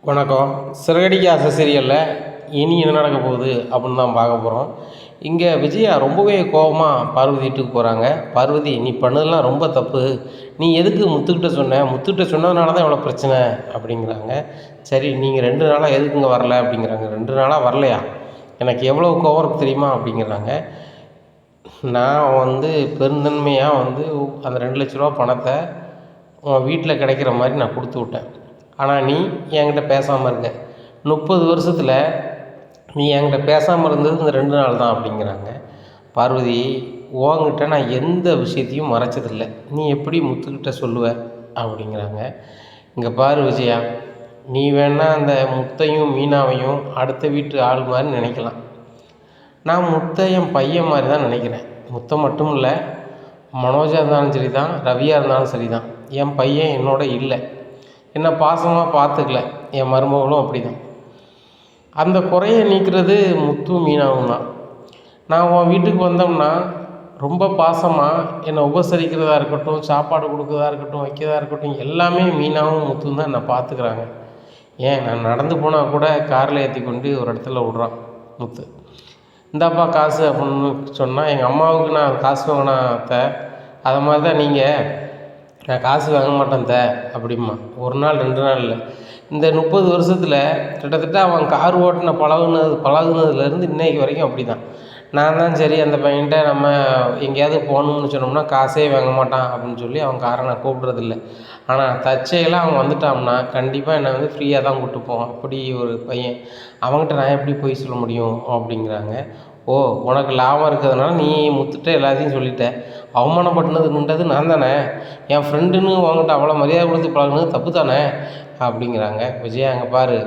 வணக்கம். சிறகடிக்க ஆசை சீரியலில் இனி என்ன நடக்க போகுது அப்படின்னு தான் பார்க்க போகிறோம். இங்கே விஜயா ரொம்பவே கோபமாக பார்வதி வீட்டுக்கு போகிறாங்க. பார்வதி, நீ பண்ணதெல்லாம் ரொம்ப தப்பு, நீ எதுக்கு முத்துக்கிட்ட சொன்ன, முத்துக்கிட்ட சொன்னதுனால தான் இவ்வளோ பிரச்சனை அப்படிங்கிறாங்க. சரி, நீங்கள் 2 நாளாக எதுக்குங்க வரல அப்படிங்கிறாங்க. 2 நாளாக வரலையா, எனக்கு எவ்வளோ கோவம் இருக்கு தெரியுமா அப்படிங்கிறாங்க. நான் பெருந்தன்மையாக அந்த 2 லட்ச ரூபா பணத்தை உன் வீட்டில் கிடைக்கிற மாதிரி நான் கொடுத்து விட்டேன். ஆனால் நீ என்கிட்ட பேசாமல் இருக்க. 30 வருஷத்தில் நீ என்கிட்ட பேசாமல் இருந்தது இந்த 2 நாள் தான் அப்படிங்கிறாங்க. பார்வதி, உன்கிட்ட நான் எந்த விஷயத்தையும் மறைச்சதில்லை, நீ எப்படி முத்துக்கிட்ட சொல்லுவ அப்படிங்கிறாங்க. இங்கே பாரு விஜயா, நீ வேணால் அந்த முத்தையும் மீனாவையும் அடுத்த வீட்டு ஆள் மாதிரி நினைக்கலாம். நான் முத்தை என் பையன் மாதிரி தான் நினைக்கிறேன். முத்தை மட்டும் இல்லை, மனோஜாக இருந்தாலும் சரி தான், ரவியாக இருந்தாலும் சரி தான், என் பையன் என்னோட இல்லை, என்னை பாசமாக பார்த்துக்கல. என் மருமகளும் அப்படி தான். அந்த குறையை நீக்கிறது முத்து மீனாவும் தான். நான் உன் வீட்டுக்கு வந்தோம்னா ரொம்ப பாசமாக என்னை உபசரிக்கிறதா இருக்கட்டும், சாப்பாடு கொடுக்குறதா இருக்கட்டும், வைக்கிறதா இருக்கட்டும், எல்லாமே மீனாவும் முத்துவும் தான் என்னை பார்த்துக்கிறாங்க. ஏன், நான் நடந்து போனால் கூட காரில் ஏற்றி கொண்டு ஒரு இடத்துல விட்றான் முத்து. இந்தாப்பா காசு அப்படின்னு சொன்னால், எங்கள் அம்மாவுக்கு நான் காசு வாங்கினா அத்தை, அதை மாதிரி தான் நீங்கள், நான் காசு வாங்க மாட்டேன் அப்படிம்மா. 1 நாள் 2 நாள் இல்லை, இந்த 30 வருஷத்தில் கிட்டத்தட்ட அவன் கார் ஓட்டின பழகுனதுலேருந்து இன்னைக்கு வரைக்கும் அப்படி தான். நான் தான் சரி, அந்த பையன்கிட்ட நம்ம எங்கேயாவது போகணும்னு சொன்னோம்னா காசே வாங்க மாட்டான் அப்படின்னு சொல்லி அவன் காரை நான் கூப்பிட்றதில்ல. ஆனால் தற்செயலாக அவன் வந்துட்டான்னா கண்டிப்பாக என்னை ஃப்ரீயாக தான் கூப்பிட்டு போவான். அப்படி ஒரு பையன், அவன்கிட்ட நான் எப்படி போய் சொல்ல முடியும் அப்படிங்கிறாங்க. ஓ, உனக்கு லாபம் இருக்கிறதுனால நீ முத்துட்ட எல்லாத்தையும் சொல்லிட்ட. அவமானப்பட்டுனதுன்றது நான் தானே, என் ஃப்ரெண்டுன்னு உங்ககிட்ட அவ்வளோ மரியாதை கொடுத்து பழகுனது தப்பு தானே அப்படிங்கிறாங்க. விஜயா, அங்கே பாரு,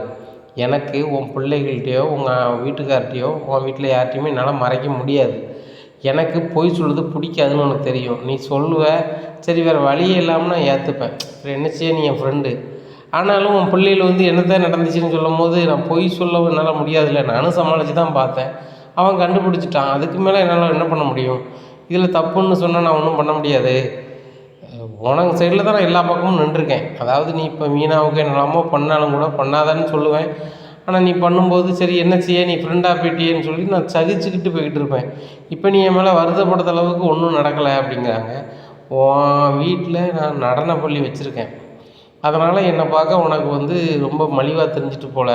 எனக்கு உன் பிள்ளைகள்கிட்டையோ உங்கள் வீட்டுக்கார்ட்டையோ உன் வீட்டில் யார்கிட்டையுமே என்னால் மறைக்க முடியாது. எனக்கு பொய் சொல்கிறது பிடிக்காதுன்னு உனக்கு தெரியும். நீ சொல்லுவ, சரி, வேறு வழியே இல்லாமல் நான் ஏற்றுப்பேன். என்ன செய்ய, நீ என் ஃப்ரெண்டு. ஆனாலும் உன் பிள்ளைகள் என்னதான் நடந்துச்சுன்னு சொல்லும் போது நான் பொய் சொல்ல என்னால் முடியாதுல்ல. நானும் சமாளித்து தான் பார்த்தேன், அவன் கண்டுபிடிச்சிட்டான். அதுக்கு மேலே என்னால் என்ன பண்ண முடியும்? இதில் தப்புன்னு சொன்னால் நான் ஒன்றும் பண்ண முடியாது. உனக்கு சைடில் தான் நான் எல்லா பக்கமும் நின்றுருக்கேன். அதாவது நீ இப்போ மீனாவுக்கு என்னெல்லாமோ பண்ணாலும் கூட பண்ணாதான்னு சொல்லுவேன். ஆனால் நீ பண்ணும்போது சரி, என்ன செய்ய, நீ ஃப்ரெண்டாக போயிட்டியேன்னு சொல்லி நான் சகிச்சுக்கிட்டு போய்கிட்டு இருப்பேன். இப்போ நீ என் மேலே வருத்தப்படுத்த அளவுக்கு ஒன்றும் நடக்கலை அப்படிங்கிறாங்க. உன் வீட்டில் நான் நடன பள்ளி வச்சுருக்கேன், அதனால் என்னை பார்க்க உனக்கு ரொம்ப மலிவாக தெரிஞ்சிட்டு போல.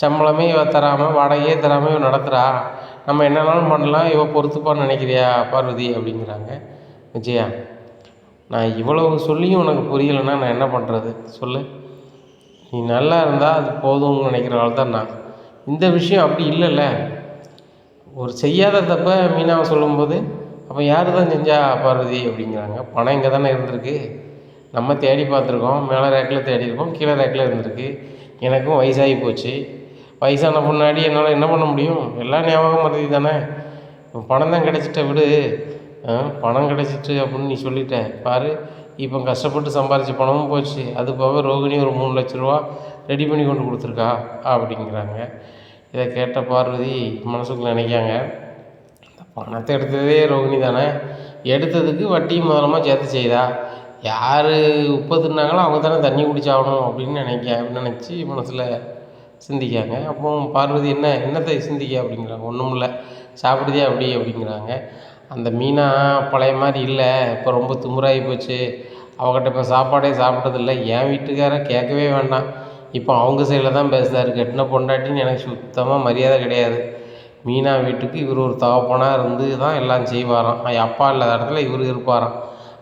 சம்பளமே இவ தராமல், வாடகையே தராமல் இவ நடத்துகிறா, நம்ம என்னென்னாலும் பண்ணலாம், இவ பொறுத்துப்பான்னு நினைக்கிறியா பார்வதி அப்படிங்கிறாங்க. விஜயா, நான் இவ்வளவு சொல்லியும் உனக்கு புரியலைன்னா நான் என்ன பண்ணுறது சொல்லு? நீ நல்லா இருந்தால் அது போதும்னு நினைக்கிறனால தான் நான். இந்த விஷயம் அப்படி இல்லைல்ல. ஒரு செய்யாத தப்ப மீனாவை சொல்லும்போது அப்போ யார் தான் செஞ்சா பார்வதி அப்படிங்கிறாங்க. பணம் இங்கே தானே இருந்திருக்கு, நம்ம தேடி பார்த்துருக்கோம், மேலே ரேக்கில் தேடி இருக்கோம், கீழே ரேக்கில் இருந்திருக்கு. எனக்கும் வயசாகி போச்சு, வயசான முன்னாடி என்னால் என்ன பண்ண முடியும்? எல்லாம் ஞாபகம் மறதி தானே. பணம் தான் கிடச்சிட்ட விடு, பணம் கிடச்சிட்டு அப்படின்னு நீ சொல்லிட்ட பாரு. இப்போ கஷ்டப்பட்டு சம்பாரித்த பணமும் போச்சு, அது போக ரோகிணி ஒரு 3 லட்ச ரூபா ரெடி பண்ணி கொண்டு கொடுத்துருக்கா அப்படிங்கிறாங்க. இதை கேட்ட பார்வதி மனசுக்குள்ள நினைக்காங்க, இந்த பணத்தை எடுத்ததே ரோகிணி தானே, எடுத்ததுக்கு வட்டியும் முதலமாக சேர்த்து செய்தா, யார் உப்பு தின்னாங்களோ அவங்க தானே தண்ணி குடிச்சாகணும் அப்படின்னு நினச்சி மனசில் சிந்திக்காங்க. அப்போ பார்வதி, என்னத்தை சிந்திக்க அப்படிங்கிறாங்க. ஒன்றும் இல்லை, சாப்பிடுதே அப்படி அப்படிங்கிறாங்க. அந்த மீனா பழைய மாதிரி இல்லை, இப்போ ரொம்ப திமிராகி போச்சு, அவகிட்ட இப்போ சாப்பாடே சாப்பிட்டதில்ல. என் வீட்டுக்கார கேட்கவே வேண்டாம், இப்போ அவங்க சைடில் தான் பேசுகிறாரு. கட்டின பொண்டாட்டின்னு எனக்கு சுத்தமாக மரியாதை கிடையாது. மீனா வீட்டுக்கு இவர் ஒரு தகப்பனாக இருந்து தான் எல்லாம் செய்வாராம், அப்பா இல்லாத இடத்துல இவர் இருப்பாராம்.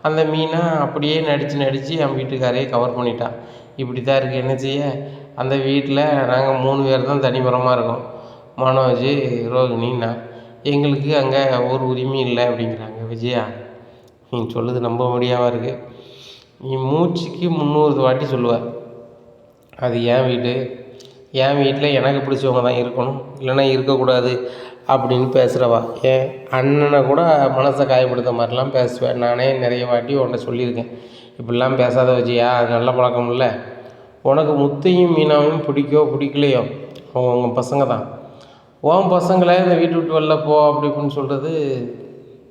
அந்த மீனா அப்படியே நடித்து என் வீட்டுக்காரையே கவர் பண்ணிட்டான். இப்படி தான் இருக்குது, என்ன செய்ய? அந்த வீட்டில் நாங்கள் 3 பேர் தான் தனிமரமாக இருக்கோம், மனோஜ், ரோகிணி, நான். எங்களுக்கு அங்கே ஒரு உரிமையும் இல்லை அப்படிங்கிறாங்க. விஜயா, நீ சொல்லுது நம்ப முடியாமல் இருக்குது. நீ மூச்சுக்கு 300 வாட்டி சொல்லுவார், அது என் வீடு, என் வீட்டில் எனக்கு பிடிச்சவங்க தான் இருக்கணும், இல்லைன்னா இருக்கக்கூடாது அப்படின்னு பேசுகிறவா. என் அண்ணனை கூட மனசை காயப்படுத்த மாதிரிலாம் பேசுவேன். நானே நிறைய வாட்டி உன்னை சொல்லியிருக்கேன், இப்படிலாம் பேசாத விஜயா, அது நல்ல பழக்கம் இல்லை. உனக்கு முத்தையும் மீனாவையும் பிடிக்கலையோ, அவங்க உங்கள் பசங்க தான். உன் பசங்களை இந்த வீட்டு விட்டு வெளில போ அப்படி இப்படின்னு சொல்கிறது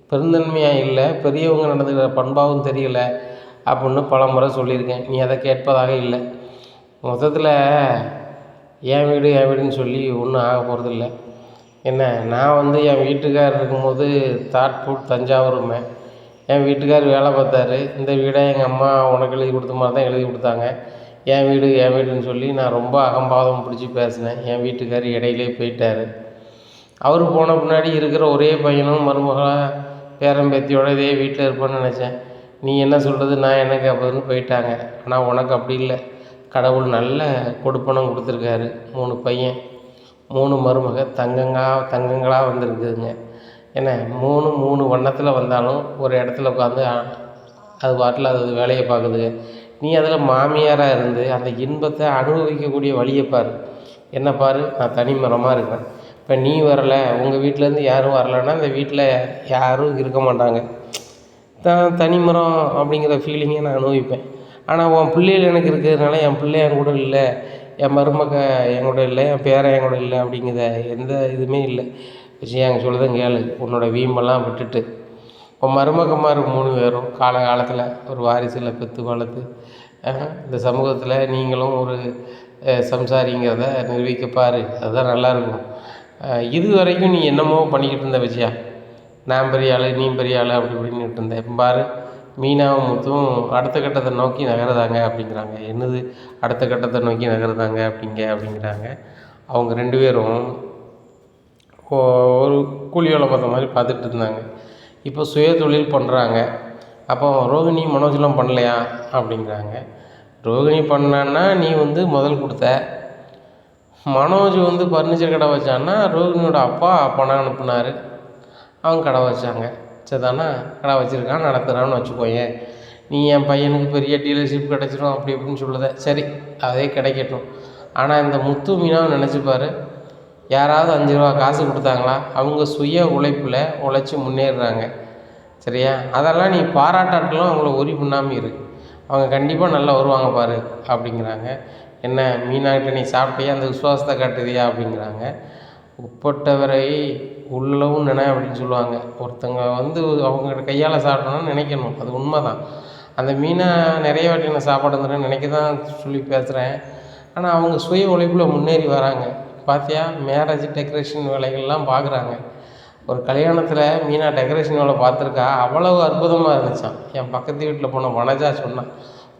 பெருந்தன்மையாக இல்லை, பெரியவங்க நடந்துக்கிற பண்பாகவும் தெரியலை அப்படின்னு பல முறை சொல்லியிருக்கேன். நீ அதை கேட்பதாக இல்லை. மொத்தத்தில் என் வீடு என் வீடுன்னு சொல்லி ஒன்றும் ஆக போகிறதில்ல. என்ன, நான் வந்து என் வீட்டுக்காரர் இருக்கும்போது தாட்பூட் தஞ்சாவூருமே என் வீட்டுக்கார் வேலை பார்த்தாரு. இந்த வீடை எங்கள் அம்மா உனக்கு எழுதி கொடுத்த மாதிரி தான் எழுதி கொடுத்தாங்க. என் வீடு என் வீடுன்னு சொல்லி நான் ரொம்ப அகம்பாவம் பிடிச்சி பேசினேன். என் வீட்டுக்கார் இடையிலே போயிட்டார். அவர் போன பின்னாடி இருக்கிற ஒரே பையனும் மருமகளாக பேரம்பேத்தியோட இதே வீட்டில் இருப்பேன்னு நினச்சேன். நீ என்ன சொல்கிறது, நான் என்ன கேட்பதுன்னு போயிட்டாங்க. ஆனால் உனக்கு அப்படி இல்லை. கடவுள் நல்ல கொடுப்பனம் கொடுத்துருக்காரு. 3 பையன், 3 மருமக தங்கங்களாக வந்திருக்குதுங்க. என்ன, 3 வண்ணத்தில் வந்தாலும் ஒரு இடத்துல உட்காந்து அது பாட்டில் அது வேலையை பார்க்குதுங்க. நீ அதில் மாமியாராக இருந்து அந்த இன்பத்தை அனுபவிக்கக்கூடிய வழியை பாரு. என்ன பாரு, நான் தனி மரமாக இருக்கிறேன். இப்போ நீ வரலை, உங்கள் வீட்டிலேருந்து யாரும் வரலைன்னா அந்த வீட்டில் யாரும் இருக்க மாட்டாங்க. தனி மரம் அப்படிங்கிற ஃபீலிங்கை நான் அனுபவிப்பேன். ஆனால் உன் பிள்ளைகள் எனக்கு இருக்கிறதுனால என் பிள்ளை என் கூட இல்லை, என் மருமக என் கூட இல்லை, என் பேரன் என் கூட இல்லை அப்படிங்கிற எந்த இதுவுமே இல்லை. விஷயம் அங்கே சொல்லுதான் கேளு. உன்னோட வீம்பெல்லாம் விட்டுட்டு உன் மருமகமார் 3 பேரும் காலகாலத்தில் ஒரு வாரிசில் பெற்று வளர்த்து இந்த சமூகத்தில் நீங்களும் ஒரு சம்சாரிங்கிறத நிரூபிக்கப்பார். அதுதான் நல்லாயிருக்கும். இது வரைக்கும் நீ என்னமோ பண்ணிக்கிட்டு இருந்த விஷயா, நான் பெரிய ஆள் நீ பெரிய ஆள் அப்படி இப்படின்னுட்டு இருந்தேன். இப்போ பாரு, மீனாவும் முத்தும் அடுத்த கட்டத்தை நோக்கி நகர்தாங்க அப்படிங்கிறாங்க. என்னது அடுத்த கட்டத்தை நோக்கி நகர்தாங்க அப்படிங்கிறாங்க. அவங்க 2 பேரும் ஒரு கூலி வேலை பார்த்த மாதிரி பார்த்துட்டு இருந்தாங்க. இப்போ சுய தொழில் பண்ணுறாங்க. அப்போ ரோகிணி மனோஜ்லாம் பண்ணலையா அப்படிங்கிறாங்க. ரோகிணி பண்ணான்னா நீ வந்து முதல் கொடுத்த. மனோஜ் வந்து ஃபர்னிச்சர் கடை வச்சான்னா ரோகிணியோட அப்பா பணம் அனுப்புனார். அவங்க கடை வச்சாங்க. சரிதானா, கடை வச்சுருக்கான், நடத்துகிறான்னு வச்சுக்கோயேன். நீ என் பையனுக்கு பெரிய டீலர்ஷிப் கிடச்சிரும் அப்படி இப்படின்னு சொல்லுத. சரி, அதே கிடைக்கட்டும். ஆனால் இந்த முத்து மீனாவை நினச்சிப்பார். யாராவது 5 ரூபா காசு கொடுத்தாங்களா? அவங்க சுய உழைப்பில் உழைச்சி முன்னேறுறாங்க. சரியா, அதெல்லாம் நீ பாராட்டாட்டெல்லாம் அவங்கள உரி பண்ணாமல் இரு. அவங்க கண்டிப்பாக நல்லா வருவாங்க பாரு அப்படிங்கிறாங்க. என்ன, மீனாகிட்ட நீ சாப்பிட்டியா, அந்த விசுவாசத்தை காட்டுதியா அப்படிங்கிறாங்க. உட்பட்டவரை உள்ளவும் நினை அப்படின்னு சொல்லுவாங்க. ஒருத்தங்க வந்து அவங்ககிட்ட கையால் சாப்பிடணும்னு நினைக்கணும், அது உண்மை தான். அந்த மீனை நிறைய வாட்டி நான் சாப்பாடு வந்துடுறேன்னு நினைக்க தான் சொல்லி பேசுகிறேன். ஆனால் அவங்க சுய உழைப்பில் முன்னேறி வராங்க. பார்த்தியா, மேரேஜ் டெக்கரேஷன் வேலைகள்லாம் பார்க்குறாங்க. ஒரு கல்யாணத்தில் மீனா டெக்கரேஷன் வேலை பார்த்துருக்கா. அவ்வளவு அற்புதமாக இருந்துச்சான். என் பக்கத்து வீட்டில் போன வனஜா சொன்னான்.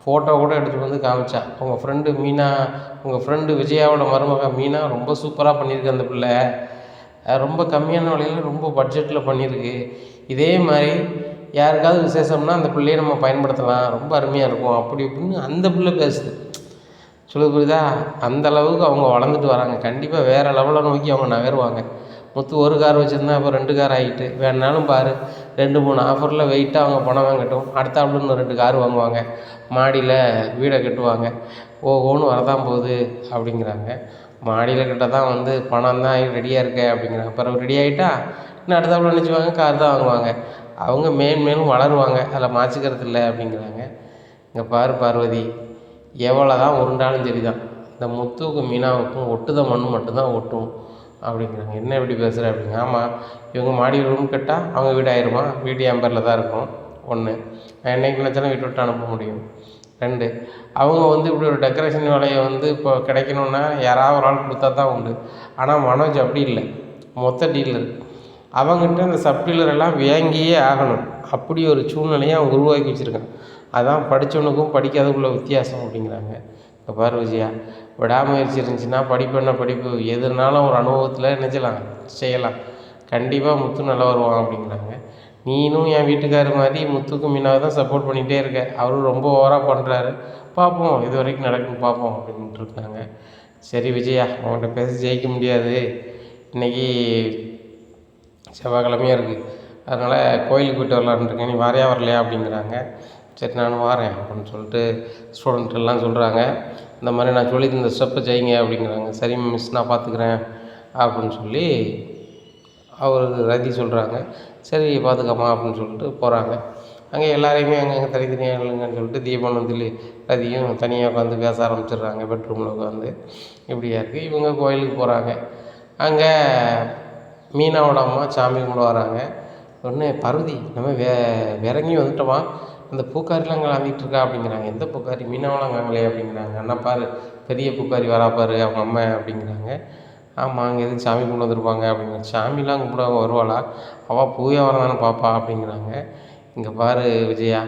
ஃபோட்டோ கூட எடுத்துகிட்டு வந்து காமிச்சா. உங்கள் ஃப்ரெண்டு மீனா, உங்கள் ஃப்ரெண்டு விஜயாவோட மருமக மீனா ரொம்ப சூப்பராக பண்ணியிருக்கு. அந்த பிள்ளை ரொம்ப கம்மியான விலையில் ரொம்ப பட்ஜெட்டில் பண்ணியிருக்கு. இதே மாதிரி யாருக்காவது விசேஷம்னா அந்த பிள்ளையை நம்ம பயன்படுத்தலாம், ரொம்ப அருமையாக இருக்கும் அப்படி இப்படின்னு அந்த பிள்ளை பேசுது. சொல்லுது புரியுதா? அந்த அளவுக்கு அவங்க வளர்ந்துட்டு வராங்க. கண்டிப்பாக வேறு லெவலில் நோக்கி அவங்க நகருவாங்க. முத்து 1 கார் வச்சுருந்தா இப்போ 2 கார் ஆகிட்டு. வேணுனாலும் பாரு, 2-3 ஆஃபரில் வெயிட்டாக அவங்க பணம் வாங்கட்டும். அடுத்தாப்புல இன்னும் 2 கார் வாங்குவாங்க. மாடியில் வீடை கட்டுவாங்க. ஓஹோன்னு வரதான் போகுது அப்படிங்கிறாங்க. மாடியில் கட்ட தான் வந்து பணம் தான் ரெடியாக இருக்க அப்படிங்கிறாங்க. பிறகு ரெடி ஆகிட்டா இன்னும் அடுத்தாப்புல நினச்சிவாங்க கார் தான் வாங்குவாங்க. அவங்க மேலும் வளருவாங்க, அதில் மாற்றிக்கிறது இல்லை அப்படிங்கிறாங்க. இங்கே பாரு பார்வதி, எவ்வளோ தான் உருண்டாலும் சரி தான், இந்த முத்துவுக்கும் மீனாவுக்கும் ஒட்டுத மண் மட்டும்தான் ஒட்டும் அப்படிங்கிறாங்க. என்ன இப்படி பேசுகிற அப்படிங்க. ஆமாம், இவங்க மாடி ரூம் கட்டால் அவங்க வீடு ஆயிடுமா? வீடு என் பேரில் தான் இருக்கும். 1, நான் என்னைக்கு நினச்சாலும் வீட்டை விட்டு அனுப்ப முடியும். 2, அவங்க வந்து இப்படி ஒரு டெக்கரேஷன் வேலையை வந்து இப்போ கிடைக்கணுன்னா யாராவது ஒரு ஆள் கொடுத்தா தான் உண்டு. ஆனால் மனோஜ் அப்படி இல்லை, மொத்த டீலர். அவங்ககிட்ட இந்த சப் டீலர் எல்லாம் வாங்கியே ஆகணும். அப்படி ஒரு சூழ்நிலையை அவன் உருவாக்கி வச்சுருக்கான். அதான் படித்தவனுக்கும் படிக்காதக்குள்ள வித்தியாசம் அப்படிங்கிறாங்க. இப்போ பாரு விஜயா, விடாமுயற்சி இருந்துச்சுன்னா படிப்பு என்ன படிப்பு, எதுனாலும் ஒரு அனுபவத்தில் நினைச்சலாம் செய்யலாம். கண்டிப்பாக முத்து நல்லா வருவான் அப்படிங்கிறாங்க. நீனும் என் வீட்டுக்காரர் மாதிரி முத்துக்கும் மீனாவை தான் சப்போர்ட் பண்ணிகிட்டே இருக்க. அவரும் ரொம்ப ஓவராக பண்ணுறாரு. பார்ப்போம், இது வரைக்கும் நடக்குன்னு பார்ப்போம் அப்படின்ட்டு இருக்காங்க. சரி விஜயா, அவங்கள்ட்ட பேசி ஜெயிக்க முடியாது. இன்றைக்கி செவ்வாய்க்கிழமையாக இருக்குது, அதனால் கோயிலுக்கு போய்ட்டு வரலான்னு இருக்கேன். நீ வாரியா வரலையா அப்படிங்கிறாங்க. சரி நானும் வாரேன் அப்படின்னு சொல்லிட்டு ஸ்டூடெண்ட் எல்லாம் சொல்கிறாங்க. இந்த மாதிரி நான் சொல்லி இந்த ஸ்டெப்பை செய்யுங்க அப்படிங்கிறாங்க. சரி மிஸ், நான் பார்த்துக்கிறேன் அப்படின்னு சொல்லி அவர் ரதி சொல்கிறாங்க. சரி பார்த்துக்கம்மா அப்படின்னு சொல்லிட்டு போகிறாங்க. அங்கே எல்லாரையுமே அங்கங்கே தனித்தனியாக இல்லைங்கன்னு சொல்லிட்டு தீபன் வந்து ரதியும் தனியாக உட்காந்து பேச ஆரம்பிச்சிடுறாங்க. பெட்ரூமில் உட்காந்து இப்படியா இருக்குது. இவங்க கோயிலுக்கு போகிறாங்க. அங்கே மீனாவோட அம்மா சாமி கும்பிட வராங்க. உடனே பார்வதி, நம்ம இறங்கி வந்துட்டோமா, அந்த பூக்காரிலாம் அங்கே வாங்கிட்டு இருக்கா அப்படிங்கிறாங்க. எந்த பூக்காரி? மீனாவெல்லாம் வாங்கலையே அப்படிங்கிறாங்க. அண்ணா பாரு, பெரிய பூக்காரி வரா பாரு அவங்க அம்மா அப்படிங்கிறாங்க. ஆமாம், அங்கே எதுவும் சாமி கொண்டு வந்திருப்பாங்க அப்படிங்கிறாங்க. சாமிலாம் கும்பிட வருவாளா? அவள் பூ வியாபாரம் தானே பார்ப்பா அப்படிங்கிறாங்க. இங்கே பாரு விஜயா,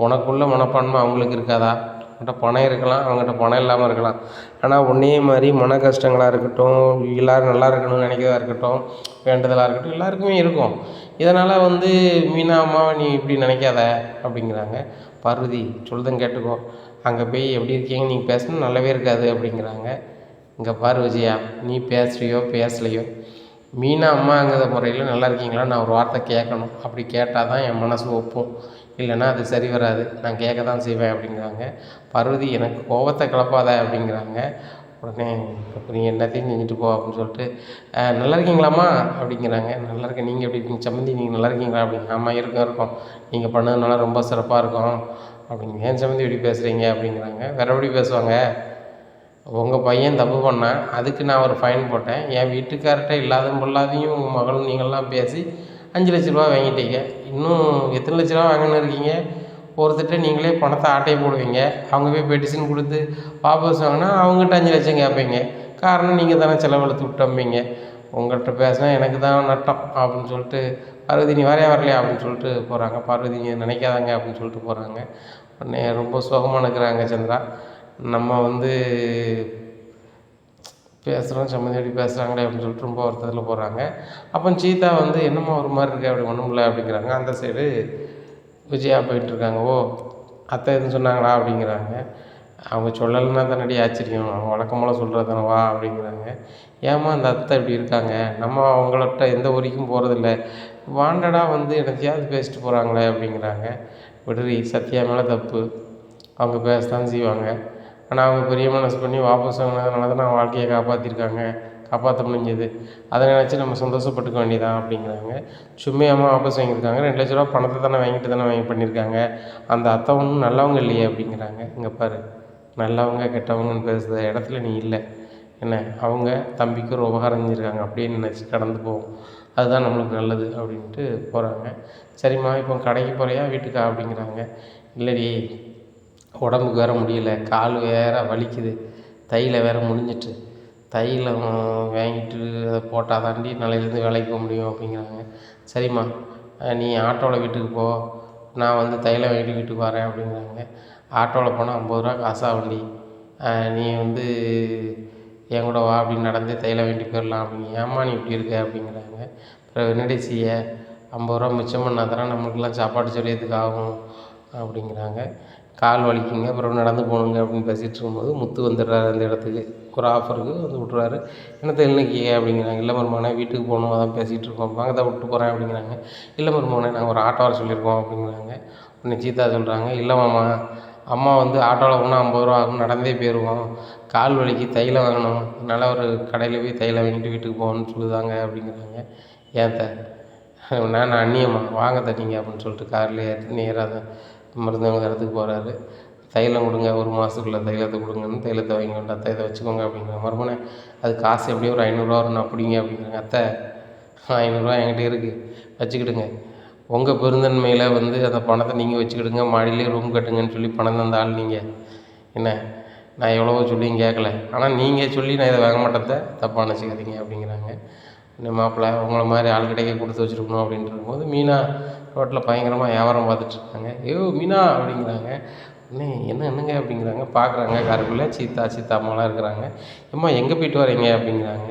உனக்குள்ள மனப்பான்மை அவங்களுக்கு இருக்காதா? உன்கிட்ட பணம் இருக்கலாம், அவங்ககிட்ட பணம் இல்லாமல் இருக்கலாம். ஆனால் ஒன்னே மாதிரி மன கஷ்டங்களாக இருக்கட்டும், எல்லோரும் நல்லா இருக்கணும்னு நினைக்கிறதா இருக்கட்டும், வேண்டுதலாக இருக்கட்டும், எல்லாருக்குமே இருக்கும். இதனால் மீனா அம்மாவை நீ இப்படி நினைக்காத அப்படிங்கிறாங்க. பார்வதி சொல்லுதுன்னு கேட்டுக்கோ, அங்கே போய் எப்படி இருக்கீங்க நீங்கள் பேசணும் நல்லாவே இருக்காது அப்படிங்கிறாங்க. இங்கே பாரு விஜயா, நீ பேசுகிறியோ பேசலையோ, மீனா அம்மாங்கிற முறையில் நல்லா இருக்கீங்களா நான் ஒரு வார்த்தை கேட்கணும். அப்படி கேட்டால் தான் என் மனசு ஒப்பும், இல்லைன்னா அது சரி வராது. நான் கேட்க தான் செய்வேன் அப்படிங்கிறாங்க. பார்வதி எனக்கு கோபத்தை கிளப்பாத அப்படிங்கிறாங்க. உடனே இப்போ நீ என்னத்தையும் செஞ்சுட்டு போ அப்படின்னு சொல்லிட்டு, நல்லா இருக்கீங்களாம்மா அப்படிங்கிறாங்க. நல்லா இருக்கேன், நீங்கள் எப்படி இருக்கீங்க சம்மந்தி, நீங்கள் நல்லா இருக்கீங்களா அப்படிங்க. ஆமாம் இருக்கோம், நீங்கள் பண்ணதுனால ரொம்ப சிறப்பாக இருக்கும் அப்படிங்க. ஏன் சம்மந்தி எப்படி பேசுகிறீங்க அப்படிங்கிறாங்க. வேறு எப்படி பேசுவாங்க, உங்கள் பையன் தப்பு பண்ணான், அதுக்கு நான் ஒரு ஃபைன் போட்டேன். என் வீட்டுக்கார்ட்ட இல்லாத பொல்லாதையும் உங்கள் மகளும் நீங்கள்லாம் பேசி 5 லட்ச ரூபா வாங்கிட்டீங்க. இன்னும் எத்தனை லட்ச ரூபா வாங்கின்னு இருக்கீங்க? ஒருத்தர்கிட்ட நீங்களே பணத்தை ஆட்டையை போடுவீங்க, அவங்க போய் பெட்டிஷன் கொடுத்து வாபஸ் வாங்கினா அவங்ககிட்ட 5 லட்சம் கேட்பீங்க. காரணம் நீங்கள் தானே செலவழுத்து விட்டம்பீங்க. உங்கள்கிட்ட பேசினா எனக்கு தான் நட்டம் அப்படின்னு சொல்லிட்டு, பார்வதி நீ வரையா வரலையா அப்படின்னு சொல்லிட்டு போகிறாங்க. பார்வதி நீங்கள் நினைக்காதாங்க அப்படின்னு சொல்லிட்டு போகிறாங்க. உடனே ரொம்ப சோகமாக நிற்கிறாங்க சந்திரா. நம்ம பேசுகிறோம் சம்மந்தி எப்படி பேசுகிறாங்களே அப்படின்னு சொல்லிட்டு ரொம்ப வருத்தத்தில் போகிறாங்க. அப்போ சீதா என்னம்மா ஒரு மாதிரி இருக்கு அப்படி ஒன்றும் அப்படிங்கிறாங்க. அந்த சைடு விஜயா போயிட்டுருக்காங்க. ஓ அத்தை எதுவும் சொன்னாங்களா அப்படிங்கிறாங்க. அவங்க சொல்லலைன்னா தானடி ஆச்சரியம், அவங்க வழக்கம் போல் சொல்கிறது தானே வா அப்படிங்கிறாங்க. ஏம்மா அந்த அத்தை இப்படி இருக்காங்க, நம்ம அவங்கள்ட்ட எந்த ஊரிக்கும் போகிறதில்ல, வாண்டடாக எனக்கையாவது பேசிட்டு போகிறாங்களே அப்படிங்கிறாங்க. விடுறி, சத்யா மேலே தப்பு, அவங்க பேசத்தான் செய்வாங்க. ஆனால் அவங்க பெரிய மனசு பண்ணி வாபஸ் வாங்கினதுனால தான் நான் வாழ்க்கையை காப்பாற்ற முடிஞ்சது. அதை நினச்சி நம்ம சந்தோஷப்பட்டுக்க வேண்டியதான் அப்படிங்கிறாங்க. சும்மையாமல் வாபஸ் வாங்கியிருக்காங்க, 2 லட்ச ரூபா பணத்தை தானே வாங்கி பண்ணியிருக்காங்க. அந்த அத்தை ஒன்றும் நல்லவங்க இல்லையே அப்படிங்கிறாங்க. இங்கே பாரு, நல்லவங்க கெட்டவங்கன்னு பேசுகிற இடத்துல நீ இல்லை என்ன, அவங்க தம்பிக்கு ஒரு உபகாரம் செஞ்சுருக்காங்க அப்படின்னு நினச்சி கடந்து போவோம், அதுதான் நம்மளுக்கு நல்லது அப்படின்ட்டு போகிறாங்க. சரிம்மா இப்போ கடைக்கு போகிறியா வீட்டுக்கா அப்படிங்கிறாங்க. இல்லடி, உடம்புக்கு வேறு முடியல, கால் வேறு வலிக்குது, தையில் வேறு முடிஞ்சிட்டு, தைலம் வாங்கிட்டு அதை போட்டால் தாண்டி நாளையிலேருந்து வேலைக்கு போக முடியும் அப்படிங்கிறாங்க. சரிம்மா நீ ஆட்டோவில் வீட்டுக்கு போ, நான் தைலம் வாங்கிட்டு வீட்டுக்கு வரேன் அப்படிங்கிறாங்க. ஆட்டோவில் போனால் 50 ரூபா காசா வண்டி, நீ என் கூட வா அப்படின்னு நடந்து தைலம் வாங்கிட்டு போயிடலாம் அப்படிங்க. ஏம்மா நீ இப்படி இருக்க அப்படிங்கிறாங்க. அப்புறம் என்னடி செய்ய, 50 ரூபா மிச்சம் பண்ணால் தானே நம்மளுக்கெல்லாம் சாப்பாடு சொல்லியதுக்கு ஆகும் அப்படிங்கிறாங்க. கால் வலிக்குங்க, அப்புறம் நடந்து போகணுங்க அப்படின்னு பேசிகிட்டு இருக்கும்போது முத்து வந்துடுறாரு அந்த இடத்துக்கு. ஒரு ஆஃபருக்கு விட்றாரு. என்னத்தை இன்னைக்கு அப்படிங்கிறாங்க. இல்லை மருமகனே வீட்டுக்கு போகணும், அதான் பேசிகிட்டு இருக்கோம், வாங்க தான் விட்டு போகிறேன் அப்படிங்கிறாங்க. இல்லை மருமகனே நாங்கள் ஒரு ஆட்டோ வர சொல்லியிருக்கோம் அப்படிங்கிறாங்க. உடனே சீதா சொல்கிறாங்க, இல்லை மாமா, அம்மா ஆட்டோவில் போனால் 50 ரூபா ஆகும், நடந்தே போயிடுவோம், கால் வலிக்கு தைலம் வாங்கணும், அதனால் ஒரு கடையில் போய் தைலம் வாங்கிட்டு வீட்டுக்கு போகணும்னு சொல்லுதாங்க அப்படிங்கிறாங்க. ஏன் நான் அண்ணியம்மா வாங்க தட்டிங்க அப்படின்னு சொல்லிட்டு கார்லேயே நேராக மருந்தவங்க இடத்துக்கு போகிறாரு. தைலம் கொடுங்க, 1 மாதத்துக்குள்ள தைலத்தை கொடுங்கன்னு தைலத்தை வாங்கி கொண்டு அத்தை இதை வச்சுக்கோங்க அப்படிங்கிறாங்க. மறுமனே அது காசு எப்படியும் ஒரு 500 ரூபா வரும் அப்படிங்க அப்படிங்கிறாங்க. அத்தை 500 ரூபா என்கிட்ட இருக்குது, வச்சுக்கிடுங்க, உங்கள் பெருந்தன்மையில் அந்த பணத்தை நீங்கள் வச்சுக்கிடுங்க, மாடியிலே ரூம் கட்டுங்கன்னு சொல்லி பணம் தந்த ஆள் நீங்கள் என்ன, நான் எவ்வளவோ சொல்லியும் கேட்கல, ஆனால் நீங்கள் சொல்லி நான் இதை வாங்க மாட்டேன், தப்பாக நினச்சிக்காதீங்க அப்படிங்கிறாங்க. இந்த மாப்பிள்ளை உங்களை மாதிரி ஆள் கிடைக்க கொடுத்து வச்சுருக்கணும் அப்படின்ட்டு இருக்கும்போது மீனா ரோட்டில் பயங்கரமாக வியாபாரம் பார்த்துட்ருக்காங்க. ஐயோ மீனா அப்படிங்கிறாங்க. என்னங்க அப்படிங்கிறாங்க. பார்க்குறாங்க காருக்குள்ளே சீத்தா அம்மாலாம் இருக்கிறாங்க. அம்மா எங்கே போயிட்டு வரீங்க அப்படிங்கிறாங்க.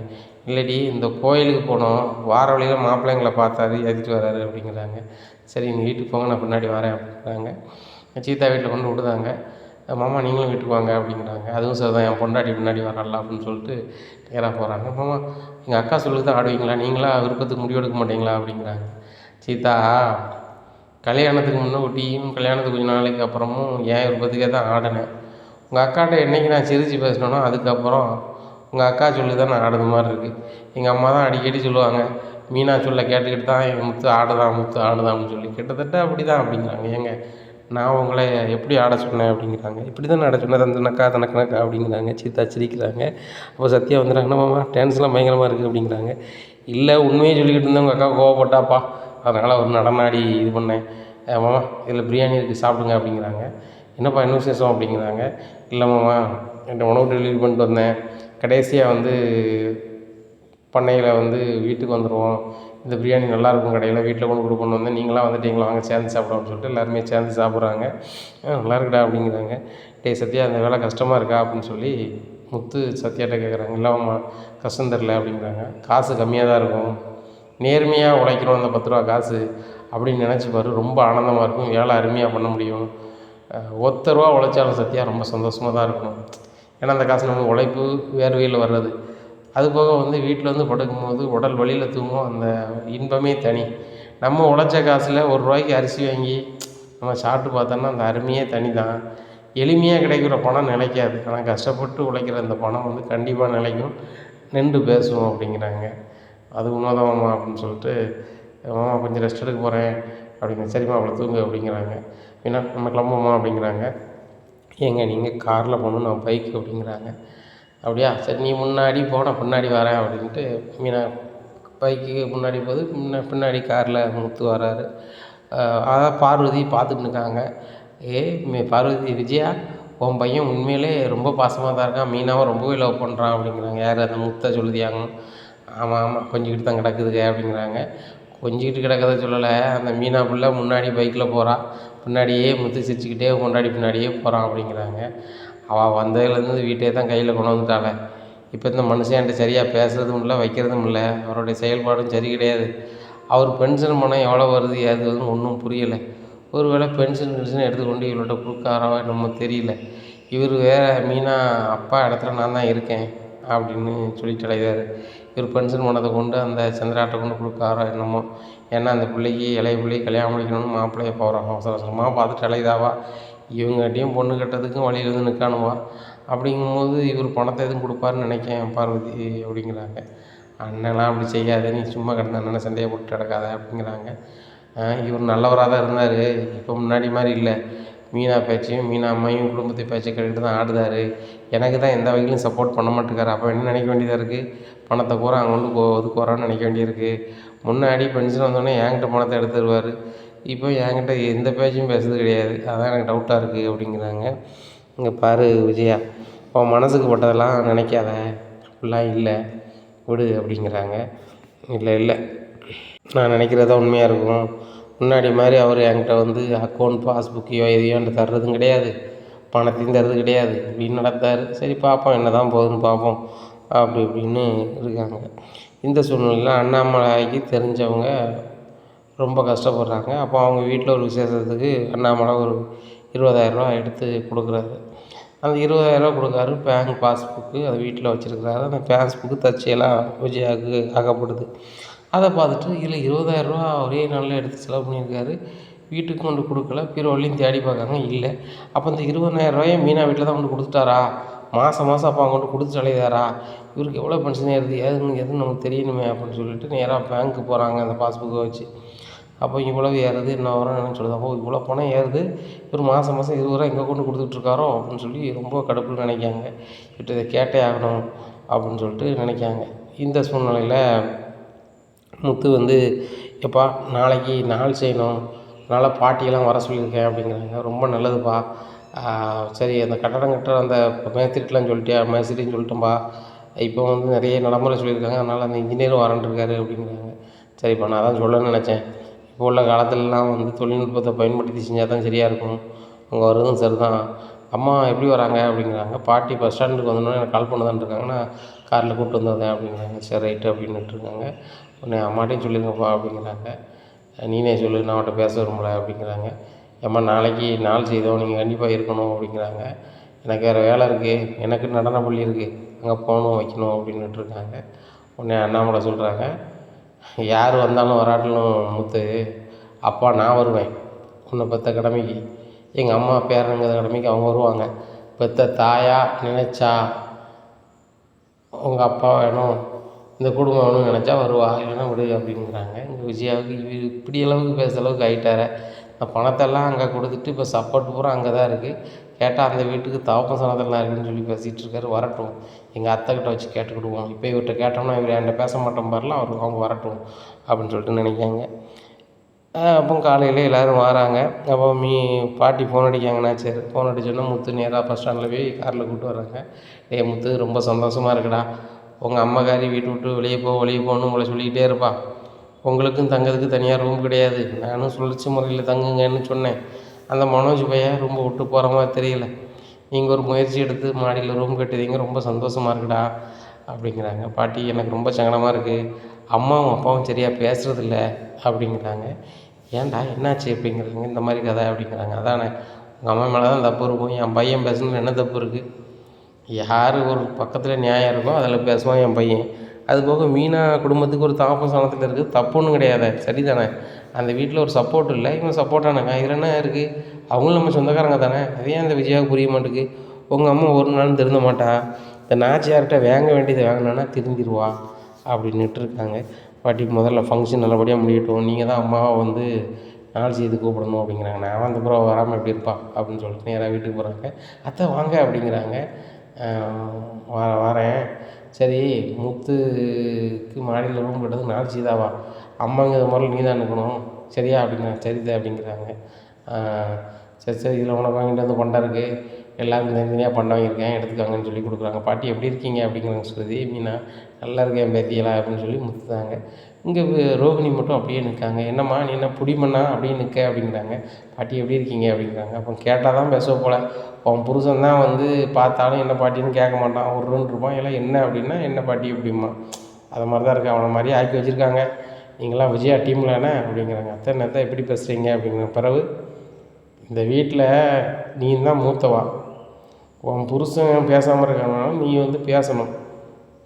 இல்லடி இந்த கோயிலுக்கு போனோம், வார வழியில் மாப்பிள்ளைங்களை பார்த்தாரு, ஏற்றிட்டு வராரு அப்படிங்கிறாங்க. சரி நீங்கள் வீட்டுக்கு போங்க, நான் பின்னாடி வரேன் அப்படிங்கிறாங்க. சீத்தா வீட்டில் கொண்டு விடுதாங்க. மாமா நீங்களும் வீட்டுக்கு வாங்க அப்படிங்கிறாங்க. அதுவும் சரி தான், என் பொண்டாட்டி பின்னாடி வரல அப்படின்னு சொல்லிட்டு நேராக போகிறாங்க. மாமா எங்கள் அக்கா சொல்லி தான் ஆடுவீங்களா, நீங்களா விருப்பத்துக்கு முடிவெடுக்க மாட்டீங்களா அப்படிங்கிறாங்க. சீதா கல்யாணத்துக்கு முன்னே ஒட்டியும் கல்யாணத்துக்கு கொஞ்சம் நாளைக்கு அப்புறமும் என் விருப்பத்துக்கே தான் ஆடினேன். உங்கள் அக்காட்ட என்றைக்கு நான் சிரித்து பேசினேனோ அதுக்கப்புறம் உங்கள் அக்கா சொல்லி தான் நான் ஆடுற மாதிரி இருக்குது. எங்கள் அம்மா தான் அடிக்கடி சொல்லுவாங்க, மீனா சொல்ல கேட்டுக்கிட்டு தான் என் முத்து ஆடுதான்னு சொல்லி. கிட்டத்தட்ட அப்படி தான் அப்படிங்கிறாங்க. ஏங்க நான் உங்களை எப்படி ஆட சொன்னேன் அப்படிங்கிறாங்க. இப்படி தான் ஆட சொன்னேன், தனக்கணக்கா அப்படிங்கிறாங்க. சீத்தா சிரிக்கிறாங்க. அப்போ சத்யா வந்துடுறாங்கன்னா, மாமா டான்ஸ்லாம் பயங்கரமாக இருக்குது அப்படிங்கிறாங்க. இல்லை உண்மையை சொல்லிக்கிட்டு இருந்தேன், உங்கள் அக்கா கோவப்பட்டாப்பா, அதனால் ஒரு நடனம் ஆடி இது பண்ணேன். மாமா இதில் பிரியாணி இருக்குது சாப்பிடுங்க அப்படிங்கிறாங்க. என்னப்பா என்ன விசேஷம் அப்படிங்கிறாங்க. இல்லை மாமா இந்த உணவு டெலிவரி பண்ணிட்டு வந்தேன். கடைசியாக வந்து பண்ணையில் வந்து வீட்டுக்கு வந்துடுவோம், இந்த பிரியாணி நல்லாயிருக்கும் கடையில், வீட்டில் கொண்டு கொடுப்போன்னு வந்தேன், நீங்களாம் வந்துட்டீங்களா, வாங்க சேர்ந்து சாப்பிடுவோம்னு சொல்லிட்டு எல்லாருமே சேர்ந்து சாப்பிட்றாங்க. நல்லா இருக்குடா அப்படிங்கிறாங்க. டேய் சத்யா, அந்த வேலை கஷ்டமாக இருக்கா அப்படின்னு சொல்லி முத்து சத்யாட்ட கேட்குறாங்க. இல்லைம்மா கஷ்டம் தெரில அப்படிங்கிறாங்க. காசு கம்மியாக தான் இருக்கும், நேர்மையாக உழைக்கிறோம் அந்த 10 ரூபா காசு அப்படின்னு நினச்சிப்பாரு, ரொம்ப ஆனந்தமாக இருக்கும், வேலை அருமையாக பண்ண முடியும். ஒத்த ரூபா உழைச்சாலும் சத்யா ரொம்ப சந்தோஷமாக தான் இருக்கும். ஏன்னா அந்த காசு நம்ம உழைப்பு வேர்வையில் வர்றது. அதுபோக வந்து வீட்டில் வந்து படுக்கும்போது உடல் வலியில் தூங்கும், அந்த இன்பமே தனி. நம்ம உழைச்ச காசில் ரூ. 1 அரிசி வாங்கி நம்ம சாப்பிட்டு பார்த்தோம்னா அந்த அருமையே தனி தான். எளிமையாக கிடைக்கிற பணம் நிலைக்காது, ஆனால் கஷ்டப்பட்டு உழைக்கிற அந்த பணம் வந்து கண்டிப்பாக நிலைக்கும், நின்று பேசுவோம் அப்படிங்கிறாங்க. அது உண்மைதான்மா அப்படின்னு சொல்லிட்டு, மாமா கொஞ்சம் ரெஸ்ட் எடுக்க போகிறேன் அப்படிங்கிற. சரிம்மா அவ்வளோ தூங்கு அப்படிங்கிறாங்க. ஏன்னா நம்ம கிளம்புவோமா அப்படிங்கிறாங்க. ஏங்க நீங்கள் காரில் போகணும், நான் பைக்கு அப்படிங்கிறாங்க. அப்படியா, சரி நீ முன்னாடி போ, நான் பின்னாடி வரேன் அப்படின்ட்டு மீனா பைக்கு முன்னாடி போகுது, பின்னாடி காரில் முத்து வராரு. அதான் பார்வதி பார்த்துட்டு இருக்காங்க. பார்வதி, விஜயா உன் பையன் உண்மையிலே ரொம்ப பாசமாக தான் இருக்கான், மீனாவை ரொம்பவே லவ் பண்ணுறான் அப்படிங்கிறாங்க. யார், அந்த முத்தை சொல்லுதியாங்க? ஆமாம் ஆமாம், கொஞ்சிக்கிட்டு தான் கிடக்குதுங்க அப்படிங்கிறாங்க. கொஞ்சிக்கிட்டு கிடக்கிறத சொல்லலை, அந்த மீனா பிள்ளை முன்னாடி பைக்கில் போகிறா, பின்னாடியே முத்து சிரிச்சுக்கிட்டே முன்னாடி பின்னாடியே போகிறான் அப்படிங்கிறாங்க. அவள் வந்ததுலேருந்து வீட்டே தான் கையில் கொண்டு வந்துட்டாளே. இப்போ இந்த மனுஷன் என்கிட்ட சரியாக பேசுகிறதும் இல்லை, வைக்கிறதும் இல்லை, அவருடைய செயல்பாடும் சரி கிடையாது. அவர் பென்ஷன் பணம் எவ்வளோ வருது ஏது வருதுன்னு ஒன்றும் புரியலை. ஒரு வேளை பென்ஷன் எடுத்துக்கொண்டு இவள்கிட்ட கொடுக்காரோ நம்ம தெரியல. இவர் வேறு மீனா அப்பா இடத்துல நான் தான் இருக்கேன் அப்படின்னு சொல்லிட்டு அலைவார். இவர் பென்ஷன் பணத்தை கொண்டு அந்த சந்திராட்டை கொண்டு கொடுக்காரோ என்னமோ. ஏன்னா அந்த பிள்ளைக்கு இளைய பிள்ளைக்கு கல்யாணம் முடிக்கணும்னு மாப்பிள்ளையை போகிறான், அவசர அவசரமாக பார்த்துட்டு அலைதாவா, இவங்ககிட்டையும் பொண்ணு கட்டுறதுக்கும் வழியில் வந்து நிற்கானுவா. அப்படிங்கும்போது இவர் பணத்தை எதுவும் கொடுப்பாருன்னு நினைக்கேன் பார்வதி அப்படிங்கிறாங்க. அண்ணன்லாம் அப்படி செய்யாத, நீ சும்மா கிடந்த அண்ணனை சண்டையை போட்டு கிடக்காத அப்படிங்கிறாங்க. இவர் நல்லவராக தான் இருந்தார், இப்போ முன்னாடி மாதிரி இல்லை. மீனா பேச்சையும் மீனா அம்மையும் குடும்பத்தை பேச்சை கேட்டுட்டு தான் ஆடுதார். எனக்கு தான் எந்த வகையிலும் சப்போர்ட் பண்ண மாட்டேங்காரு. அப்போ என்ன நினைக்க வேண்டியதாக இருக்குது, பணத்தை பூரா அங்கே கொண்டு ஒதுக்குறான்னு நினைக்க வேண்டியிருக்கு. முன்னாடி பென்ஷன் வந்தோடனே என்கிட்ட பணத்தை எடுத்துருவார், இப்போ என்கிட்ட எந்த பேச்சும் பேசுறது கிடையாது, அதான் எனக்கு டவுட்டாக இருக்குது அப்படிங்கிறாங்க. இங்கே பாரு விஜயா, உன் மனசுக்கு பட்டதெல்லாம் நினைக்காத, அப்படிலாம் இல்லை, விடு அப்படிங்கிறாங்க. இல்லை இல்லை, நான் நினைக்கிறதா உண்மையாக இருக்கும். முன்னாடி மாதிரி அவர் என்கிட்ட வந்து அக்கௌண்ட் பாஸ்புக்கையோ எதையோ என்கிட்ட தர்றதும் கிடையாது, பணத்தையும் தர்றது கிடையாது, இப்படின்னு நடத்தார். சரி பார்ப்போம், என்ன தான் போகுதுன்னு பார்ப்போம் அப்படி இப்படின்னு இருக்காங்க. இந்த சூழ்நிலையில் அண்ணாமலைக்கு தெரிஞ்சவங்க ரொம்ப கஷ்டப்படுறாங்க. அப்போ அவங்க வீட்டில் ஒரு விசேஷத்துக்கு அண்ணாமலை ஒரு 20,000 ரூபா எடுத்து கொடுக்குறாரு. அந்த 20,000 ரூபா கொடுக்குறாரு. பேங்க் பாஸ்புக்கு அது வீட்டில் வச்சுருக்கிறாரு. அந்த பாஸ்புக்கு தற்செயலாக விஜயாவுக்கு ஆகப்படுது. அதை பார்த்துட்டு இதில் 20,000 ரூபா ஒரே நாளில் எடுத்து செலவு பண்ணியிருக்காரு, வீட்டுக்கு கொண்டு கொடுக்கல. பீரோலையும் தேடி பார்க்காங்க, இல்லை. அப்போ இந்த 20,000 ரூபாயும் மீனா வீட்டில் தான் கொண்டு கொடுத்துட்டாரா, மாதம் அப்போ அவங்க கொண்டு கொடுத்து அலையுதாரா, இவருக்கு எவ்வளோ பென்ஷன் ஏறுது எதுன்னு நமக்கு தெரியணுமே அப்படின்னு சொல்லிட்டு நேராக பேங்க்கு போகிறாங்க அந்த பாஸ்புக்கை வச்சு. அப்போ இவ்வளவு ஏறுது, என்ன வரும் என்னன்னு சொல்லுது. அப்போ இவ்வளோ பணம் ஏறுது, இவர் மாதம் 20 ரூபா எங்கே கொண்டு கொடுத்துட்ருக்காரோ அப்படின்னு சொல்லி ரொம்ப கடுப்பில் நினைக்காங்க. இவர்கிட்ட இதை கேட்டே ஆகணும் அப்படின்னு சொல்லிட்டு நினைக்காங்க. இந்த சூழ்நிலையில் முத்து வந்து, எப்பா நாளைக்கு நாள் செய்யணும், அதனால் பாட்டியெல்லாம் வர சொல்லியிருக்கேன் அப்படிங்கிறாங்க. ரொம்ப நல்லதுப்பா, சரி அந்த கட்டடம் கட்டுற அந்த மேஸ்திரிட்டெலாம் சொல்லிட்டியா, மேஸ்திரின்னு சொல்லிட்டோம்பா, இப்போ வந்து நிறைய நடைமுறை சொல்லியிருக்காங்க, அதனால் அந்த இன்ஜினியரும் வரன்ட்ருக்காரு அப்படிங்கிறாங்க. சரிப்பா, நான் தான் சொல்லணும்னு நினச்சேன், இப்போ உள்ள காலத்துலலாம் வந்து தொழில்நுட்பத்தை பயன்படுத்தி செஞ்சால் தான் சரியாக இருக்கும், அவங்க வர்றதும் சரி தான். அம்மா எப்படி வராங்க அப்படிங்கிறாங்க. பாட்டி பஸ் ஸ்டாண்டுக்கு வந்தோடனே எனக்கு கால் பண்ணதான்னு இருக்காங்க, நான் காரில் கூப்பிட்டு வந்தேன் அப்படிங்கிறாங்க. சரி ரைட்டு அப்படின்னுட்டுருக்காங்க. உடனே அம்மாட்டையும் சொல்லியிருங்கப்பா அப்படிங்கிறாங்க. நீனே சொல்லு, நான் அவன்கிட்ட பேச விரும்பல அப்படிங்கிறாங்க. ஏம்மா நாளைக்கு நாள் செய்தோம், நீங்கள் கண்டிப்பாக இருக்கணும் அப்படிங்கிறாங்க. எனக்கு வேறு வேலை இருக்குது, எனக்கு நடன பள்ளி இருக்குது, அங்கே போகணும் வைக்கணும் அப்படின்னுட்டுருக்காங்க. உடனே அண்ணாமலை சொல்கிறாங்க, யார் வந்தாலும் வராட்டலும் முத்து, அப்பா நான் வருவேன், உன்னை பெற்ற கடமைக்கு, எங்கள் அம்மா பேரனுங்கிற கடமைக்கு அவங்க வருவாங்க. பெற்ற தாயா நினச்சா உங்கள் அப்பா வேணும், இந்த குடும்பம் வேணும்னு நினச்சா வருவா, இல்லைன்னா விடு அப்படிங்கிறாங்க. இங்கே விஜயாவுக்கு இவர் இப்படி அளவுக்கு பேசுகிற அளவுக்கு ஆகிட்டார. இந்த பணத்தெல்லாம் அங்கே கொடுத்துட்டு இப்போ சப்போர்ட் பூரா அங்கே தான் இருக்குது. கேட்டால் அந்த வீட்டுக்கு தவப்பம் சனத்தெல்லாம் இருக்குதுன்னு சொல்லி பேசிகிட்டு இருக்காரு. வரட்டும், எங்கள் அத்தைக்கிட்ட வச்சு கேட்டுக்கிடுவோம், இப்போ இவர்கிட்ட கேட்டோம்னா இவர் என்கிட்ட பேச மாட்டோம் பாருலாம், அவங்க வரட்டும் அப்படின்னு சொல்லிட்டு நினைக்காங்க. அப்போ காலையில் எல்லோரும் வராங்க. அப்போ பாட்டி ஃபோன் அடிக்காங்க. சரி ஃபோன் அடிச்சோன்னே முத்து நேராக பஸ் ஸ்டாண்டில் போய் காரில் கூப்பிட்டு வர்றாங்க. டேய் முத்து, ரொம்ப சந்தோஷமாக இருக்குடா. உங்கள் அம்மாக்காரி வீட்டை விட்டு வெளியே போன்னு உங்களை சொல்லிக்கிட்டே இருப்பா. உங்களுக்கும் தங்கிறதுக்கு தனியாக ரூம் கிடையாது. நானும் சுழற்சி முறையில் தங்குங்கன்னு சொன்னேன். அந்த மனோஜ் பையன் ரொம்ப விட்டு போகிற மாதிரி தெரியல. நீங்கள் ஒரு முயற்சி எடுத்து மாடியில் ரூம் கட்டுவீங்க, ரொம்ப சந்தோஷமாக இருக்குடா அப்படிங்கிறாங்க. பாட்டி, எனக்கு ரொம்ப சங்கடமாக இருக்குது. அம்மாவும் அப்பாவும் சரியாக பேசுகிறதில்ல அப்படிங்கிறாங்க. ஏன்டா என்னாச்சு அப்படிங்கிறாங்க. இந்த மாதிரி கதை அப்படிங்கிறாங்க. அதானே, உங்கள் அம்மா மேலே தான் தப்பு இருக்கும். என் பையன் பேசணுன்னு என்ன தப்பு இருக்குது? யார் ஒரு பக்கத்தில் நியாயம் இருக்கோ அதில் பேசுவான் என் பையன். அதுபோக மீனா குடும்பத்துக்கு ஒரு தாப்பம் ஸ்தானத்தில் இருக்குது, தப்பு ஒன்றும் கிடையாது, சரிதானே? அந்த வீட்டில் ஒரு சப்போர்ட் இல்லை, இவன் சப்போர்ட்டானாங்க. இதில் என்ன இருக்குது? அவங்களும் நம்ம சொந்தக்காரங்க தானே. அதே அந்த விஜயாவுக்கு புரிய மாட்டேங்குது. உங்கள் அம்மா ஒரு நாளும் திருந்த மாட்டா. இந்த நாச்சியார்கிட்ட வாங்க வேண்டியதை வாங்கினா திருந்திடுவா அப்படின்னுட்டு இருக்காங்க. பாட்டி, முதல்ல ஃபங்க்ஷன் நல்லபடியாக முடியட்டும். நீங்கள் தான் அம்மாவை வந்து நாள் செய்து கூப்பிடணும் அப்படிங்கிறாங்க. நான் அந்த ப்ரோ வராமல் எப்படி இருப்பா அப்படின்னு சொல்லிட்டு நேராக வீட்டுக்கு போகிறாங்க. அத்தை வாங்க அப்படிங்கிறாங்க. வரேன். சரி, முத்துக்கு மாடியில் ரூம் கட்டுறதுக்கு நாள் சீதாவா? அம்மாங்க முதல்ல நீ தான் இருக்கணும், சரியா அப்படிங்கிறாங்க. சரிதா அப்படிங்கிறாங்க. சரி இதில் உனக்கு வாங்கிட்டு வந்து பண்டம் இருக்குது, எல்லோரும் தனித்தனியாக பண்டம் வாங்கியிருக்கேன், எடுத்துக்காங்கன்னு சொல்லி கொடுக்குறாங்க. பாட்டி, எப்படி இருக்கீங்க அப்படிங்கிறாங்க. ஸ்ருதி, மீனா, நல்லா இருக்கேன் பேத்தியலா அப்படின்னு சொல்லி முத்துதாங்க. இங்கே ரோகிணி மட்டும் அப்படியே நிற்காங்க. என்னம்மா நீ என்ன புடிமண்ணா அப்படியே நிற்க அப்படிங்கிறாங்க. பாட்டி, எப்படி இருக்கீங்க அப்படிங்கிறாங்க. அப்போ கேட்டால் தான் பேச போல. அவன் புருஷன் தான் வந்து பார்த்தாலும் என்ன பாட்டின்னு கேட்க மாட்டான், ஒரு ரூன் இருப்பான். எல்லாம் என்ன அப்படின்னா என்ன பாட்டி அப்படிமா. அது மாதிரி தான் இருக்குது. அவனை மாதிரியே ஆக்கி வச்சுருக்காங்க. நீங்களாம் விஜயா டீமில் என்ன அப்படிங்கிறாங்க. அத்தை என்னத்தை எப்படி பேசுகிறீங்க அப்படிங்கிற பிறகு, இந்த வீட்டில் நீ தான் மூத்தவா, உன் புருஷன் பேசாமல் இருக்கானாலும் நீ வந்து பேசணும்,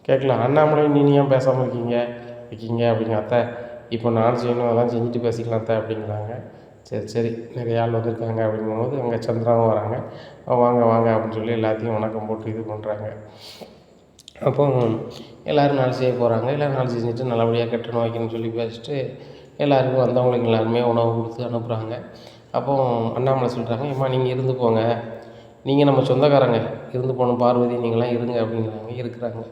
கேட்கலாம். அண்ணாமலை நீ ஏன் பேசாமல் இருக்கீங்க அப்படிங்க. அத்தை, இப்போ நான் செய்யணும், அதெல்லாம் செஞ்சுட்டு பேசிக்கலாம் அத்தை அப்படிங்கிறாங்க. சரி நிறைய ஆள் வந்திருக்காங்க அப்படிங்கும்போது அங்கே சந்திராவும் வராங்க. வாங்க அப்படின்னு சொல்லி எல்லாத்தையும் வணக்கம் போட்டு இது பண்ணுறாங்க. அப்போ எல்லோரும் நாள் செய்ய போகிறாங்க. எல்லோரும் நாள் செஞ்சுட்டு நல்லபடியாக கட்டணும் வைக்கணும்னு சொல்லி பேசிட்டு எல்லாருக்கும் வந்தவங்களுக்கு எல்லாருமே உணவு கொடுத்து அனுப்புகிறாங்க. அப்போது அண்ணாமலை சொல்கிறாங்க, ஏம்மா நீங்கள் இருந்து போங்க, நீங்கள் நம்ம சொந்தக்காரங்க, இருந்து போகணும், பார்வதி நீங்களாம் இருங்க அப்படிங்கிறாங்க. இருக்கிறாங்க.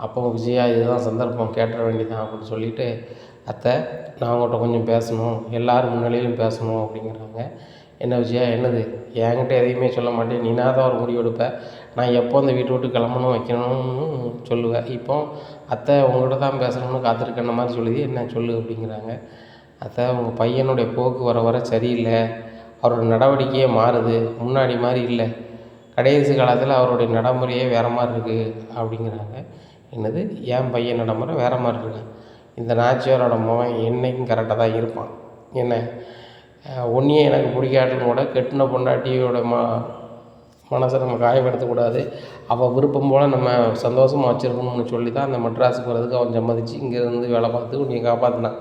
அப்போ விஜயா, இதுதான் சந்தர்ப்பம், கேட்டுற வேண்டியதான் அப்படின்னு சொல்லிவிட்டு, அத்தை நான் உங்கள்கிட்ட கொஞ்சம் பேசணும், எல்லோரும் முன்னிலையிலும் பேசணும் அப்படிங்கிறாங்க. என்ன விஜயா, என்னது? என்கிட்ட எதையுமே சொல்ல மாட்டேன், நீனா தான் ஒரு முடிவு எடுப்பேன். நான் எப்போ அந்த வீட்டை விட்டு கிளம்பணும் வைக்கணும்னு சொல்லுவேன். இப்போ அத்தை உங்கள்கிட்ட தான் பேசணும்னு காத்திருக்கேன்ன மாதிரி சொல்லுது, என்ன சொல்லு அப்படிங்கிறாங்க. அத்தை, உங்கள் பையனுடைய போக்கு வர சரியில்லை, அவரோட நடவடிக்கையே மாறுது, முன்னாடி மாதிரி இல்லை, கடைசி காலத்தில் அவருடைய நடைமுறையே வேறு மாதிரி இருக்குது அப்படிங்கிறாங்க. என்னது? என் பையன் நடைமுறை வேறு மாதிரி இருக்கு? இந்த நாச்சியாரோட மகன் என்றைக்கும் கரெக்டாக தான் இருப்பான். என்ன ஒன்றையே எனக்கு பிடிக்காட்டுன்னு கூட கெட்டின பொண்டாட்டியோட மனசை நம்ம காயப்படுத்தக்கூடாது, அவள் விருப்பம் போல் நம்ம சந்தோஷமாக வச்சுருக்கணும்னு சொல்லி தான் அந்த மெட்ராஸுக்கு வரதுக்கு அவன் சம்மதிச்சு இங்கேருந்து வேலை பார்த்து உன்னை காப்பாற்றினான்.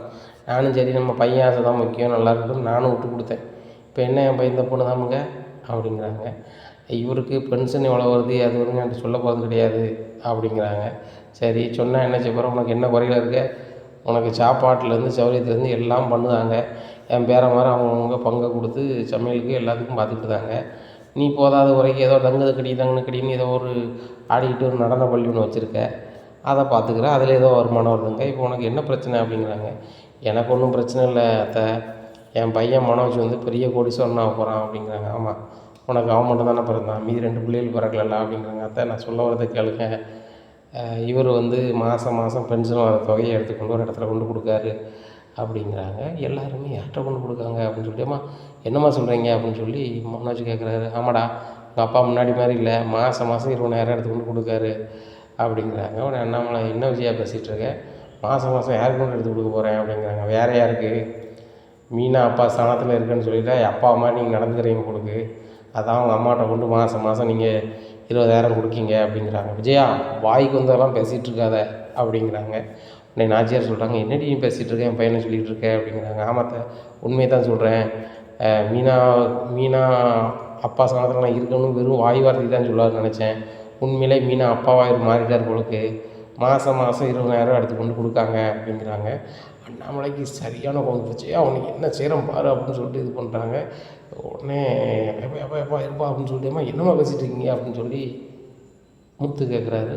நானும் சரி நம்ம பையன் ஆசை தான் முக்கியம், நல்லா இருக்கட்டும் நானும் விட்டு கொடுத்தேன். இப்போ என்ன என் பையன் தப்புன்னு தானுங்க அப்படிங்கிறாங்க. இவருக்கு பென்ஷன் எவ்வளோ வருது அது வந்து என்கிட்ட சொல்ல போகிறது கிடையாது அப்படிங்கிறாங்க. சரி சொன்னால் என்ன செய்ய போகிறோம், உனக்கு என்ன குறையில் இருக்க? உனக்கு சாப்பாட்டிலேருந்து சௌகரியத்துலேருந்து எல்லாம் பண்ணுதாங்க. என் பேர மாதிரி அவங்கவுங்க பங்கை கொடுத்து சமையலுக்கு எல்லாத்துக்கும் பார்த்துக்கிட்டுதாங்க. நீ போதாத குறைக்கு ஏதோ தங்குது கடின்னு ஏதோ ஒரு ஆடிக்கிட்டு ஒரு நடன பள்ளி ஒன்று வச்சுருக்க, அதை பார்த்துக்கிறேன், அதில் ஏதோ வருமானம் வருதுங்க. இப்போ உனக்கு என்ன பிரச்சனை அப்படிங்கிறாங்க. எனக்கு ஒன்றும் பிரச்சனை இல்லை அத்தை, என் பையன் மனோஜ் வந்து பெரிய கோடீஸ்வரன் ஆக போகிறான் அப்படிங்கிறாங்க. ஆமாம், உனக்கு அவன் மட்டும் தானே பிறந்தான், மீதி 2 பிள்ளைகள் பிறக்கல அப்படிங்கிறாங்க. அத்தை, நான் சொல்ல வரதை கேளுங்க. இவர் வந்து மாதம் பென்ஷன் வர தொகையை எடுத்துக்கொண்டு ஒரு இடத்துல கொண்டு கொடுக்காரு அப்படிங்கிறாங்க. எல்லாருமே யார்கிட்ட கொண்டு கொடுக்காங்க அப்படின்னு சொல்லிட்டு, என்னம்மா சொல்கிறீங்க அப்படின்னு சொல்லி மனோஜ் கேட்குறாரு. ஆமாடா, உங்கள் அப்பா முன்னாடி மாதிரி இல்லை, மாதம் 20,000 எடுத்து கொண்டு கொடுக்காரு அப்படிங்கிறாங்க. உடனே அண்ணாமலை, என்ன விஜயா பேசிகிட்டு இருக்கேன், மாதம் யாருக்கு கொண்டு எடுத்து கொடுக்க போகிறேன் அப்படிங்கிறாங்க. வேறு யாருக்கு? மீனா அப்பா ஸ்தானத்தில் இருக்குன்னு சொல்லிவிட்டு அப்பா அம்மா நீங்கள் நடந்துக்கிறீங்க கொடுக்கு, அதான் அவங்க அம்மாட்ட கொண்டு மாதம் நீங்கள் 20,000 கொடுக்கீங்க அப்படிங்கிறாங்க. விஜயா, வாய்க்கு வந்ததெல்லாம் பேசிகிட்டு இருக்காத அப்படிங்கிறாங்க. உடனே நாச்சியார் சொல்கிறாங்க, என்னடி நீ பேசிகிட்டு இருக்க, என் பையனை சொல்லிகிட்டு இருக்க அப்படிங்கிறாங்க. ஆமாத்த, உண்மையை தான் சொல்கிறேன், மீனா அப்பா ஸ்தானத்தில் நான் இருக்கணும் வெறும் வாய் வார்த்தைக்கு தான் சொல்லுவார்னு நினச்சேன். உண்மையிலே மீனா அப்பாவாக மாறிட்டார் போலுக்கு, மாதம் 20,000 எடுத்து கொண்டு கொடுக்காங்க அப்படிங்கிறாங்க. அண்ணாமலைக்கு சரியான கோவம் போச்சு. அவனுக்கு என்ன செய்கிறோம் பாரு அப்படின்னு சொல்லிட்டு இது பண்ணுறாங்க. உடனே எப்பா இருப்பா அப்படின்னு சொல்லிட்டு, என்னம்மா பேசிகிட்டு இருக்கீங்க அப்படின்னு சொல்லி முத்து கேட்குறாரு.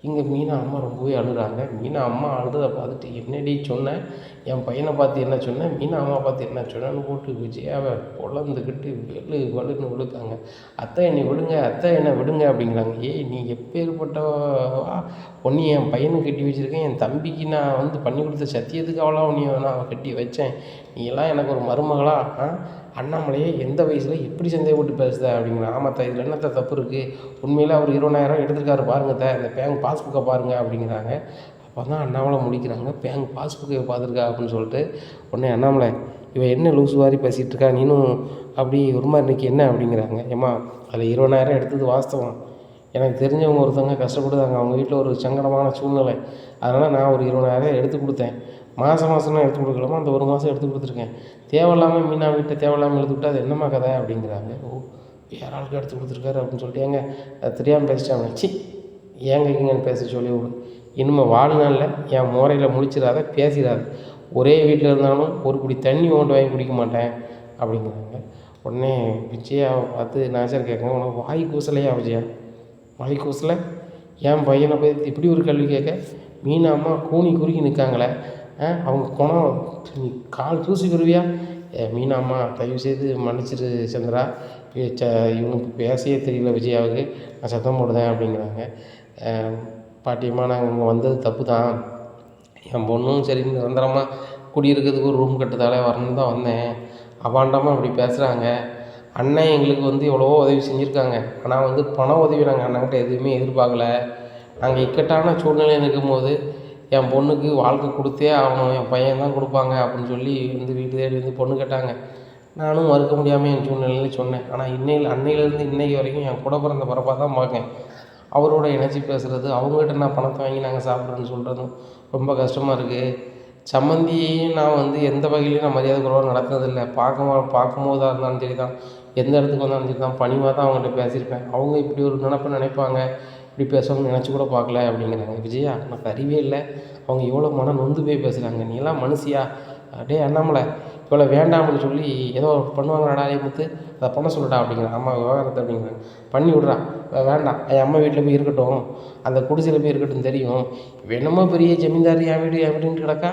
இங்கே மீனா அம்மா ரொம்பவே அழுகிறாங்க. மீனா அம்மா அழுறத பார்த்துட்டு, என்னடி சொன்னேன், என் பையனை பார்த்து என்ன சொன்னேன், மீனா அம்மா பார்த்து என்ன சொன்னேன்னு போட்டு விஜயாவை பொழந்துக்கிட்டு வெளு வலுன்னு விழுக்காங்க. அத்தை என்னை விடுங்க, அத்தை என்னை விடுங்க அப்படிங்கிறாங்க. ஏய், நீ எப்பேற்பட்டவா, உன்னை என் பையனுக்கு கட்டி வச்சுருக்கேன், என் தம்பிக்கு நான் வந்து பண்ணி கொடுத்த சத்தியத்துக்கு அவளாக உன்னை நான் கட்டி வச்சேன், நீ எல்லாம் எனக்கு ஒரு மருமகளா? அண்ணாமலையே எந்த வயசில் எப்படி சந்தேகப்பட்டு பேசுத அப்படிங்கிற. ஆமாத்தா, இதில் என்னத்த தப்பு இருக்குது, உண்மையில் அவர் 20,000 எடுத்துருக்காரு பாருங்கத்த, இந்த பேங்க் பாஸ்புக்கை பாருங்கள் அப்படிங்கிறாங்க. அப்போ தான் அண்ணாமலை முடிக்கிறாங்க, பேங்க் பாஸ்புக்கை பார்த்துருக்கா அப்படின்னு சொல்லிட்டு. உடனே அண்ணாமலை, இவன் என்ன லூசு மாதிரி பேசிகிட்டு இருக்கா, நீனும் அப்படி ஒரு மாதிரி இன்றைக்கி என்ன அப்படிங்கிறாங்க. ஏம்மா, அதில் 20,000 எடுத்தது வாஸ்தவம், எனக்கு தெரிஞ்சவங்க ஒருத்தவங்க கஷ்டப்படுதாங்க, அவங்க வீட்டில் ஒரு சங்கடமான சூழ்நிலை, அதனால் நான் ஒரு 20,000 எடுத்து கொடுத்தேன். மாதம்லாம் எடுத்து கொடுக்கலாமா, அந்த ஒரு மாதம் எடுத்து கொடுத்துருக்கேன். தேவையில்லாமல் மீனா வீட்டை தேவையில்லாமல் எடுத்து விட்டு அது என்னம்மா கதை அப்படிங்கிறாங்க. ஓ, வேற ஆளுக்கு எடுத்து கொடுத்துருக்காரு அப்படின்னு சொல்லிட்டு, ஏங்க அது தெரியாமல் பேசிட்டாங்க. சி, ஏங்க இங்கன்னு பேச சொல்லி விடு, இனிமேல் வாழ்நாளில் என் முறையில் முடிச்சிடாத, பேசிடாத, ஒரே வீட்டில் இருந்தாலும் ஒரு குடி தண்ணி கொண்டு வாங்கி குடிக்க மாட்டேன் அப்படிங்கிறாங்க. உடனே விஜயாவை பார்த்து நாச்சர் கேட்குங்க, உனக்கு வாய் கூசலையா விஜயா, வாய் கூசலை, என் பையனை போய் இப்படி ஒரு கேள்வி கேட்க, மீனா அம்மா கூனி குறுக்கி நிற்காங்களே, அவங்க குணம் நீ கால் தூசி வருவியா? மீனா அம்மா தயவுசெய்து மன்னிச்சிரு சந்திரா, இவனுக்கு பேசவே தெரியல விஜயாவுக்கு, நான் சத்தம் போடுதேன் அப்படிங்கிறாங்க. பாட்டியம்மா, நாங்கள் இங்கே வந்தது தப்பு தான், என் பொண்ணும் சரி நிரந்தரமாக குடியிருக்கிறதுக்கு ஒரு ரூம் கட்டுறதால வரணுன்னு தான் வந்தேன், அபாண்டமாக இப்படி பேசுகிறாங்க. அண்ணன் எங்களுக்கு வந்து எவ்வளவோ உதவி செஞ்சுருக்காங்க, ஆனால் வந்து பண உதவி நாங்கள் அண்ணன்கிட்ட எதுவுமே எதிர்பார்க்கல. நாங்கள் இக்கட்டான சூழ்நிலையில் இருக்கும்போது என் பொண்ணுக்கு வாழ்க்கை கொடுத்தே ஆகணும், என் பையன் தான் கொடுப்பாங்க அப்படின்னு சொல்லி வந்து வீட்டு தேடி வந்து பொண்ணு கேட்டாங்க. நானும் மறுக்க முடியாமல் என் சூழ்நிலையில் சொன்னேன். ஆனால் அன்னையிலேருந்து இன்றைக்கி வரைக்கும் என் கூட பிறந்த பிறப்பாக தான் பார்க்கேன். அவரோட இணைச்சி பேசுகிறது, அவங்ககிட்ட நான் பணத்தை வாங்கி நாங்கள் சாப்பிட்றேன்னு சொல்கிறதும் ரொம்ப கஷ்டமாக இருக்குது. சம்மந்தியையும் நான் வந்து எந்த வகையிலையும் நான் மரியாதை குறைவாக நடத்துனதில்லை. பார்க்கும்போதாக இருந்தாலும் சரி தான், எந்த இடத்துக்கு வந்தாலும் சரி தான், பணிவாக தான் அவங்கள்ட்ட பேசியிருப்பேன். அவங்க இப்படி ஒரு நினைப்பாங்க, இப்படி பேசுவாங்கன்னு நினச்சி கூட பார்க்கல அப்படிங்கிறாங்க. விஜயா, எனக்கு அறிவே இல்லை, அவங்க எவ்வளோ மனம் நொந்து போய் பேசுகிறாங்க, நீ எல்லாம் மனுஷியா? அப்படியே அண்ணாமலை இவ்வளோ வேண்டாம்னு சொல்லி ஏதோ பண்ணுவாங்களாடா முத்து, அதை பண்ண சொல்லுடா அப்படிங்கிறான். அம்மா விவகாரத்தை அப்படிங்கிறாங்க. பண்ணி விட்றா, வேண்டாம், என் அம்மா வீட்டில் போய் இருக்கட்டும், அந்த குடிசையில் போய் இருக்கட்டும், தெரியும் வேணுமோ பெரிய ஜமீன்தார் என் வீடுன்னு கிடக்கா.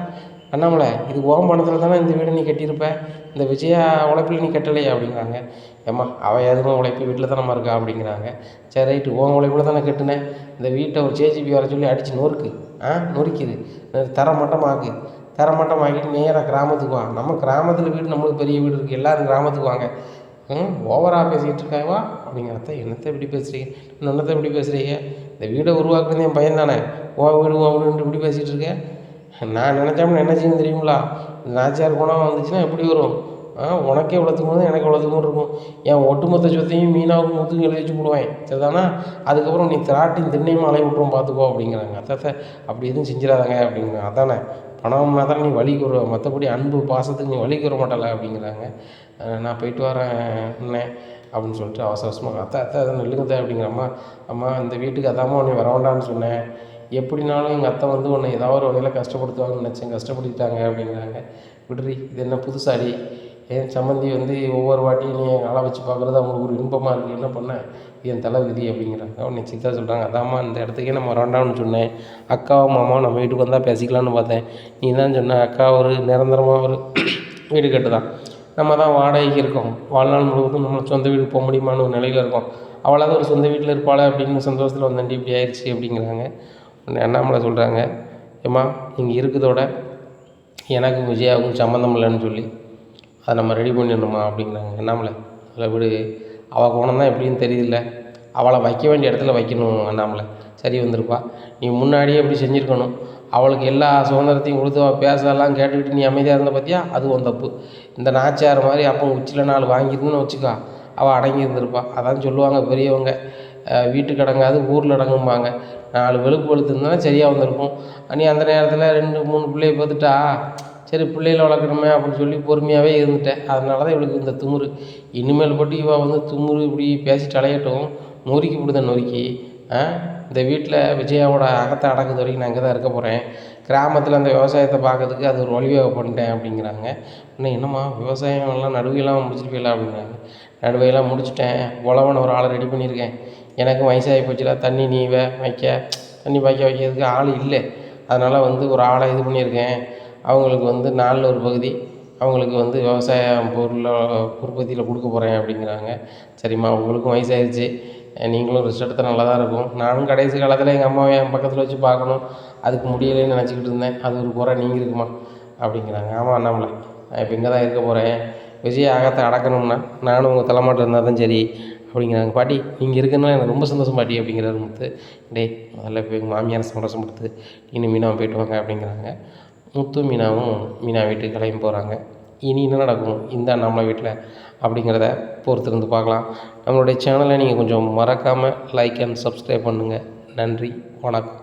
அண்ணாமலை, இது ஓம் பணத்தில் தானே இந்த வீடு நீ கட்டியிருப்ப, இந்த விஜயா உழைப்பில் நீ கட்டலையா அப்படிங்கிறாங்க. ஏம்மா, அவள் எதுவும் உழைப்பு வீட்டில் தானம்மா இருக்கா அப்படிங்கிறாங்க. சரி ரைட்டு, ஓன் உழைப்பில் தானே கட்டுனேன், இந்த வீட்டை ஒரு ஜேஜிபி வர சொல்லி அடித்து நொறுக்குது, தரமட்டமாக்கிட்டு நேராக கிராமத்துக்கு வா. நம்ம கிராமத்தில் வீடு, நம்மளுக்கு பெரிய வீடு இருக்குது, எல்லோரும் கிராமத்துக்கு வாங்க. ஓவராக பேசிக்கிட்டு இருக்காவா அப்படிங்கிறத. என்னத்தை இப்படி பேசுகிறீங்க, என்னத்தை இப்படி பேசுகிறீங்க, இந்த வீடை உருவாக்குறது என் பையன் தானே, வீடுன்ட்டு இப்படி பேசிகிட்டு இருக்கேன். நான் நினச்சாமல் என்ன செய்யணும் தெரியுங்களா, நாச்சியார் குணம் வந்துச்சுன்னா எப்படி வரும், உனக்கே இவ்வளோத்துக்கு போது எனக்கு இவ்வளோத்துக்கும் இருக்கும், என் ஒட்டுமொத்த சொத்தையும் மீனாவுக்கு முத்துக்கும் எழுதி வச்சு போடுவேன், சரிதானா, அதுக்கப்புறம் நீ திண்ணையும் அலைய விட்டுரும் பார்த்துக்கோ அப்படிங்கிறாங்க. அத்தை, அப்படி எதுவும் செஞ்சிடாதாங்க அப்படிங்கிறாங்க. அதானே, பணம்னா தான் நீ வலிக்கு வருவ, மற்றபடி அன்பு பாசத்துக்கு நீ வலிக்கு வர மாட்டல அப்படிங்கிறாங்க. நான் போயிட்டு வரேன் அண்ணே அப்படின்னு சொல்லிட்டு அவசரமாக அத்தை அதை நில்லுங்கத்தை அப்படிங்கிறம்மா. அம்மா, இந்த வீட்டுக்கு அதாம்மா உன்னை வர வேண்டாம்னு சொன்னேன், எப்படினாலும் எங்கள் அத்தை வந்து உன்னை ஏதாவது ஒரு வகையில் கஷ்டப்படுத்துவாங்கன்னு நினச்சேன், கஷ்டப்படுத்திட்டாங்க அப்படிங்கிறாங்க. விடுறி, இது என்ன புதுசாடி, என் சம்மந்தி வந்து ஒவ்வொரு வாட்டியும் நீ ஆளை வச்சு பார்க்குறது அவங்களுக்கு ஒரு இன்பமாக இருக்குது, என்ன பண்ண, என் தலை விதி அப்படிங்கிறாங்க. உடனே சித்தா சொல்கிறாங்க, அதாம்மா இந்த இடத்துக்கே நம்ம வரண்டாம்னு சொன்னேன், அக்காவும் மாமாவும் நம்ம வீட்டுக்கு வந்தால் பேசிக்கலான்னு பார்த்தேன், நீ தான் சொன்ன அக்கா ஒரு நிரந்தரமாக ஒரு வீடு கட்டுதான், நம்ம தான் வாடகைக்கு இருக்கோம், வாழ்நாள் முழுவதும் நம்ம சொந்த வீட்டுக்கு போக முடியுமான்னு ஒரு நிலையில் இருக்கோம், அவளாவது ஒரு சொந்த வீட்டில் இருப்பாளே அப்படின்னு சந்தோஷத்தில் வந்தாண்டி இப்படி ஆயிடுச்சு அப்படிங்கிறாங்க. உடனே அண்ணாமலை சொல்கிறாங்க, ஏம்மா நீங்கள் இருக்கிறதோட எனக்கும் விஜயாவுக்கும் சம்மந்தம் இல்லைன்னு சொல்லி அதை நம்ம ரெடி பண்ணிடணுமா அப்படிங்கிறாங்க. அண்ணாமலை, அதில் விடு, அவள் குணம் தான் எப்படின்னு தெரியல, அவளை வைக்க வேண்டிய இடத்துல வைக்கணும் அண்ணாமலை, சரி வந்திருப்பா, நீ முன்னாடியே எப்படி செஞ்சுருக்கணும், அவளுக்கு எல்லா சுதந்திரத்தையும் கொடுத்து அவள் பேசலாம் கேட்டுக்கிட்டு நீ அமைதியாக இருந்த பார்த்தியா, அதுவும் தப்பு. இந்த நாச்சியார் மாதிரி அப்போ உச்சியில் 4 வாங்கியிருந்துன்னு வச்சுக்கா, அவள் அடங்கி இருந்திருப்பா. அதான் சொல்லுவாங்க பெரியவங்க, வீட்டுக்கு அடங்காது ஊரில் அடங்கும்பாங்க, 4 வெளுப்பு வெளுத்துருந்தானே சரியாக வந்திருக்கும். நீ அந்த நேரத்தில் 2-3 பிள்ளைய பார்த்துட்டா, சரி பிள்ளைகளை வளர்க்கணுமே அப்படின்னு சொல்லி பொறுமையாகவே இருந்துட்டேன், அதனால தான் இவளுக்கு இந்த துமுறு. இனிமேல் பட்டு இவள் வந்து துமுறு இப்படி பேசிட்டு அலையட்டும், நொறுக்கி விடுதேன் நொறுக்கி. இந்த வீட்டில் விஜயாவோட அகத்தை அடக்குது வரைக்கும் நான் இங்கே தான் இருக்க போகிறேன், கிராமத்தில் அந்த விவசாயத்தை பார்க்கறதுக்கு அது ஒரு வழிவகை பண்ணிட்டேன் அப்படிங்கிறாங்க. இன்னும் என்னம்மா விவசாயம் எல்லாம் நடுவையெல்லாம் முடிச்சுட்டு போயிடலாம் அப்படிங்கிறாங்க. நடுவையெல்லாம் முடிச்சுட்டேன், உழவன் ஒரு ஆளை ரெடி பண்ணியிருக்கேன், எனக்கும் வயசாகி போச்சுல, தண்ணி நீ வைக்க தண்ணி பாய்க்க வைக்கிறதுக்கு ஆள் இல்லை. அதனால் வந்து ஒரு ஆளை இது பண்ணியிருக்கேன். அவங்களுக்கு வந்து நாலில் ஒரு பகுதி அவங்களுக்கு வந்து விவசாயம் பொருள் உற்பத்தியில் கொடுக்க போகிறேன் அப்படிங்கிறாங்க. சரிம்மா, உங்களுக்கும் வயசாகிடுச்சு, நீங்களும் ரெஸ்ட் எடுத்தால் நல்லா தான் இருக்கும். நானும் கடைசி காலத்தில் எங்கள் அம்மாவை என் பக்கத்தில் வச்சு பார்க்கணும், அதுக்கு முடியலைன்னு நினச்சிக்கிட்டு இருந்தேன். அது ஒரு குறை நீங்கள் இருக்குமா அப்படிங்கிறாங்க. ஆமாம் அண்ணாமலை, நான் இப்போ இங்கே தான் இருக்க போகிறேன். விஜய் ஆகத்தை அடக்கணும்னா நானும் உங்கள் தலைமாட்டம் இருந்தால் தான் சரி அப்படிங்கிறாங்க. பாட்டி நீங்கள் இருக்குன்னா எனக்கு ரொம்ப சந்தோஷம் பாட்டி அப்படிங்கிறாரு முத்து. டேய் முதல்ல போய் எங்கள் மாமியாரை சந்தோஷப்படுத்து, இன்னும் மீனாவை போய்ட்டு வாங்க அப்படிங்கிறாங்க. முத்து மீனாவும் மீனா வீட்டுக்கு கிளம்பி போகிறாங்க. இனி என்ன நடக்கும் இந்த அண்ணாமலை வீட்டில் அப்படிங்கிறத பொறுத்திருந்து பார்க்கலாம். நம்மளுடைய சேனலை நீங்கள் கொஞ்சம் மறக்காமல் லைக் அண்ட் சப்ஸ்கிரைப் பண்ணுங்கள். நன்றி, வணக்கம்.